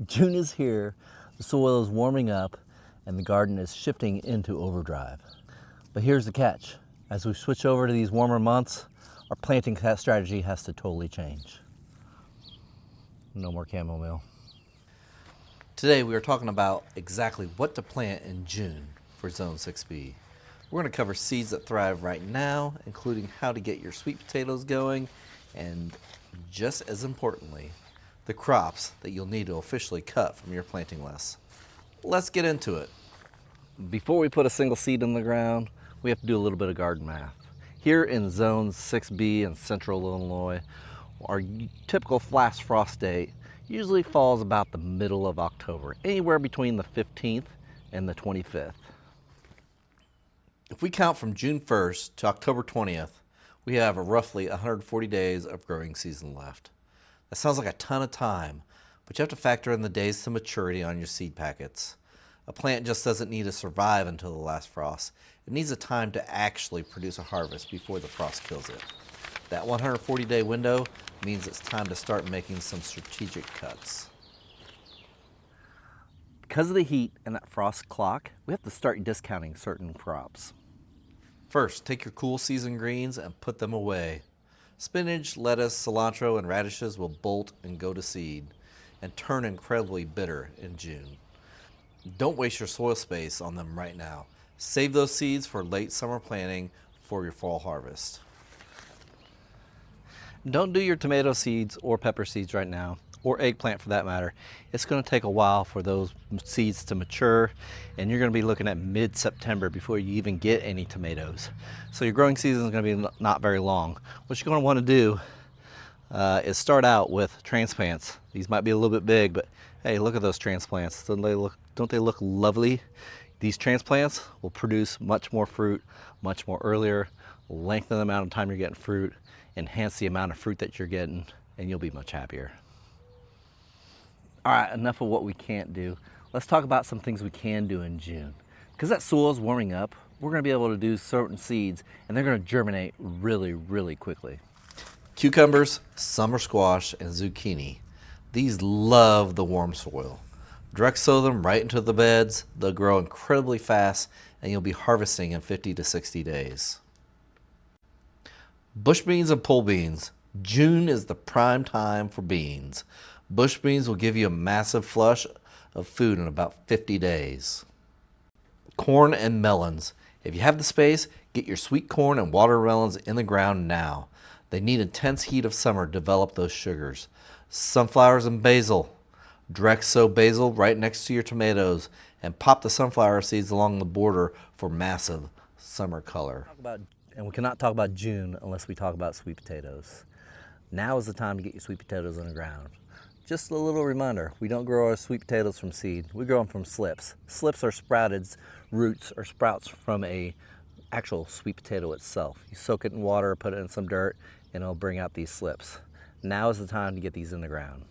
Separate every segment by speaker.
Speaker 1: June is here, the soil is warming up, and the garden is shifting into overdrive. But here's the catch. As we switch over to these warmer months, our planting strategy has to totally change. No more chamomile. Today we are talking about exactly what to plant in June for Zone 6B. We're going to cover seeds that thrive right now, including how to get your sweet potatoes going, and just as importantly, the crops that you'll need to officially cut from your planting list. Let's get into it. Before we put a single seed in the ground, we have to do a little bit of garden math. Here in Zone 6B in central Illinois, our typical last frost date usually falls about the middle of October, anywhere between the 15th and the 25th. If we count from June 1st to October 20th, we have roughly 140 days of growing season left. That sounds like a ton of time, but you have to factor in the days to maturity on your seed packets. A plant just doesn't need to survive until the last frost. It needs a time to actually produce a harvest before the frost kills it. That 140-day window means it's time to start making some strategic cuts. Because of the heat and that frost clock, we have to start discounting certain crops. First, take your cool season greens and put them away. Spinach, lettuce, cilantro, and radishes will bolt and go to seed and turn incredibly bitter in June. Don't waste your soil space on them right now. Save those seeds for late summer planting for your fall harvest. Don't do your tomato seeds or pepper seeds right now, or eggplant for that matter. It's going to take a while for those seeds to mature, and you're going to be looking at mid-September before you even get any tomatoes. So your growing season is going to be not very long. What you're going to want to do is start out with transplants. These might be a little bit big, but hey, look at those transplants. Don't they look lovely? These transplants will produce much more fruit, much more earlier, lengthen the amount of time you're getting fruit, enhance the amount of fruit that you're getting, and you'll be much happier. All right, enough of what we can't do. Let's talk about some things we can do in June. Because that soil is warming up, we're going to be able to do certain seeds, and they're going to germinate really, really quickly. Cucumbers, summer squash, and zucchini. These love the warm soil. Direct sow them right into the beds. They'll grow incredibly fast, and you'll be harvesting in 50 to 60 days. Bush beans and pole beans. June is the prime time for beans. Bush beans will give you a massive flush of food in about 50 days. Corn and melons. If you have the space, get your sweet corn and watermelons in the ground now. They need intense heat of summer to develop those sugars. Sunflowers and basil. Direct sow basil right next to your tomatoes and pop the sunflower seeds along the border for massive summer color. And we cannot talk about June unless we talk about sweet potatoes. Now is the time to get your sweet potatoes on the ground. Just a little reminder, we don't grow our sweet potatoes from seed, we grow them from slips. Slips are sprouted roots or sprouts from a actual sweet potato itself. You soak it in water, put it in some dirt, and it'll bring out these slips. Now is the time to get these in the ground.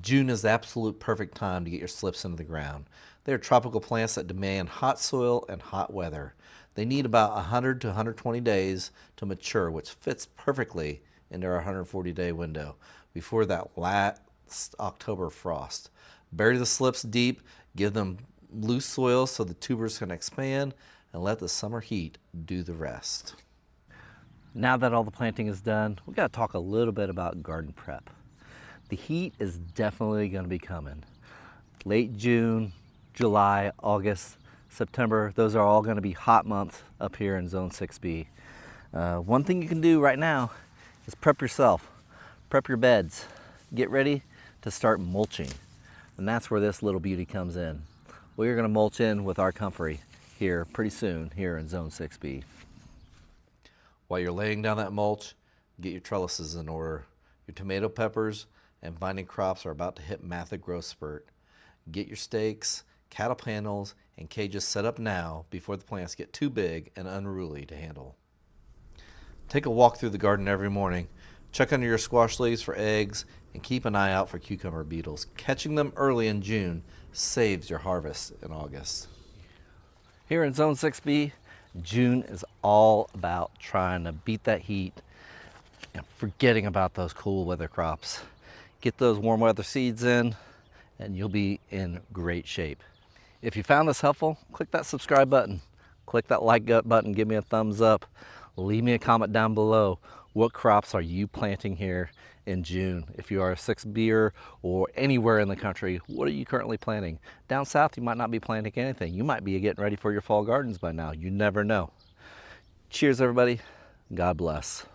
Speaker 1: June is the absolute perfect time to get your slips into the ground. They are tropical plants that demand hot soil and hot weather. They need about 100 to 120 days to mature, which fits perfectly into our 140-day window before that last October frost. Bury the slips deep, give them loose soil so the tubers can expand, and let the summer heat do the rest. Now that all the planting is done, we've got to talk a little bit about garden prep. The heat is definitely going to be coming. Late June, July, August, September, those are all going to be hot months up here in Zone 6B. One thing you can do right now is prep yourself. Prep your beds. Get ready to start mulching. And that's where this little beauty comes in. We're going to mulch in with our Comfrey here pretty soon here in Zone 6B. While you're laying down that mulch, get your trellises in order. Your tomato peppers and vine crops are about to hit massive growth spurt. Get your stakes, cattle panels, and cages set up now before the plants get too big and unruly to handle. Take a walk through the garden every morning. Check under your squash leaves for eggs and keep an eye out for cucumber beetles. Catching them early in June saves your harvest in August. Here in Zone 6B, June is all about trying to beat that heat and forgetting about those cool weather crops. Get those warm weather seeds in, and you'll be in great shape. If you found this helpful, click that subscribe button. Click that like button, give me a thumbs up. Leave me a comment down below. What crops are you planting here in June? If you are a 6B'er or anywhere in the country, what are you currently planting? Down south, you might not be planting anything. You might be getting ready for your fall gardens by now. You never know. Cheers, everybody. God bless.